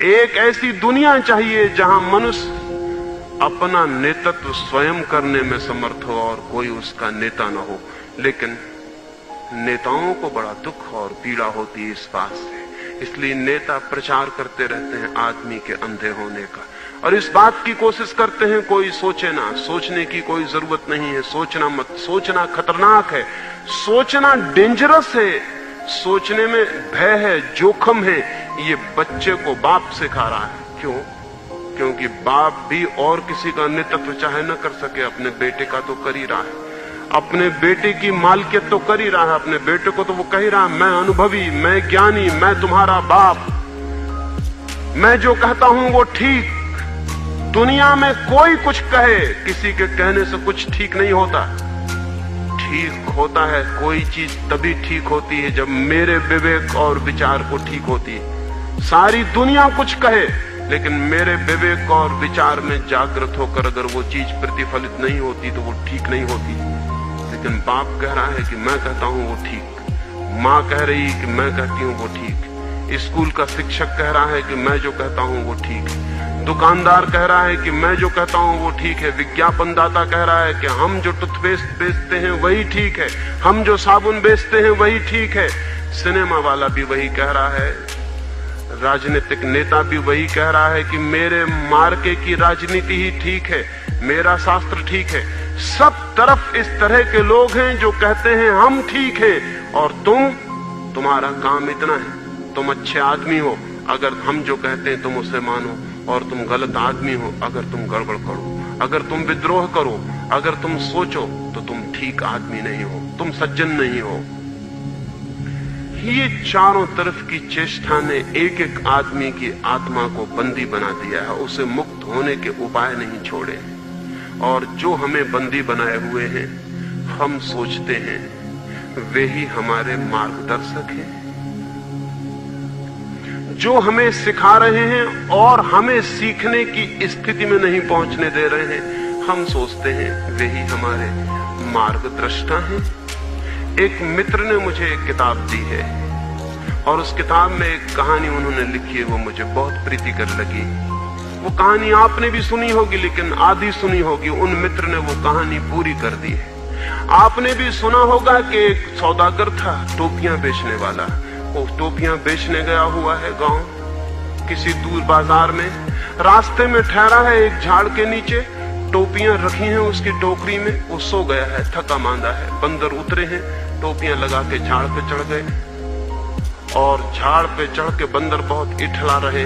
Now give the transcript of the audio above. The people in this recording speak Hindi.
एक ऐसी दुनिया चाहिए जहां मनुष्य अपना नेतृत्व स्वयं करने में समर्थ हो और कोई उसका नेता न हो। लेकिन नेताओं को बड़ा दुख और पीड़ा होती है इस बात से, इसलिए नेता प्रचार करते रहते हैं आदमी के अंधे होने का, और इस बात की कोशिश करते हैं कोई सोचे ना। सोचने की कोई जरूरत नहीं है, सोचना मत। सोचना खतरनाक है, सोचना डेंजरस है, सोचने में भय है, जोखिम है। ये बच्चे को बाप सिखा रहा है। क्यों? क्योंकि बाप भी और किसी का नेतृत्व चाहे न कर सके, अपने बेटे का तो कर ही रहा है। अपने बेटे की मालकियत तो कर ही रहा है। अपने बेटे को तो वो कह ही रहा है, मैं अनुभवी, मैं ज्ञानी, मैं तुम्हारा बाप, मैं जो कहता हूं वो ठीक। दुनिया में कोई कुछ कहे, किसी के कहने से कुछ ठीक नहीं होता। ठीक होता है कोई चीज तभी ठीक होती है जब मेरे विवेक और विचार को ठीक होती है। सारी दुनिया कुछ कहे, लेकिन मेरे विवेक और विचार में जागृत होकर अगर वो चीज प्रतिफलित नहीं होती तो वो ठीक नहीं होती। लेकिन बाप कह रहा है कि मैं कहता हूं वो ठीक, माँ कह रही है कि मैं कहती हूं वो ठीक, स्कूल का शिक्षक कह रहा है कि मैं जो कहता हूं वो ठीक है, दुकानदार कह रहा है कि मैं जो कहता हूं वो ठीक है, विज्ञापनदाता कह रहा है कि हम जो टूथपेस्ट बेचते हैं वही ठीक है, हम जो साबुन बेचते हैं वही ठीक है, सिनेमा वाला भी वही कह रहा है, राजनीतिक नेता भी वही कह रहा है कि मेरे मार्के की राजनीति ही ठीक है, मेरा शास्त्र ठीक है। सब तरफ इस तरह के लोग हैं जो कहते हैं हम ठीक हैं, और तुम्हारा काम इतना है, तुम अच्छे आदमी हो अगर हम जो कहते हैं तुम उसे मानो, और तुम गलत आदमी हो अगर तुम गड़बड़ करो, अगर तुम विद्रोह करो, अगर तुम सोचो तो तुम ठीक आदमी नहीं हो, तुम सज्जन नहीं हो। ये चारों तरफ की चेष्टा ने एक एक आदमी की आत्मा को बंदी बना दिया है, उसे मुक्त होने के उपाय नहीं छोड़े। और जो हमें बंदी बनाए हुए हैं, हम सोचते हैं वे ही हमारे मार्गदर्शक हैं, जो हमें सिखा रहे हैं और हमें सीखने की स्थिति में नहीं पहुंचने दे रहे हैं। हम सोचते हैं वे ही हमारे मार्गदृष्टा हैं। एक मित्र ने मुझे एक किताब दी है, और उस किताब में एक कहानी उन्होंने लिखी है, वो मुझे बहुत प्रीतिकर लगी। वो कहानी आपने भी सुनी होगी, लेकिन आधी सुनी होगी। उन मित्र ने वो कहानी पूरी कर दी है। आपने भी सुना होगा कि एक सौदागर था, टोपियां बेचने वाला। वो टोपियां बेचने गया हुआ है गांव किसी दूर बाजार में, रास्ते में ठहरा है एक झाड़ के नीचे, टोपियां रखी हैं उसकी टोकरी में, वो सो गया है, थका मांदा है। बंदर उतरे हैं, टोपियां लगा के झाड़ पे चढ़ गए, और झाड़ पे चढ़ के बंदर बहुत इठला रहे हैं।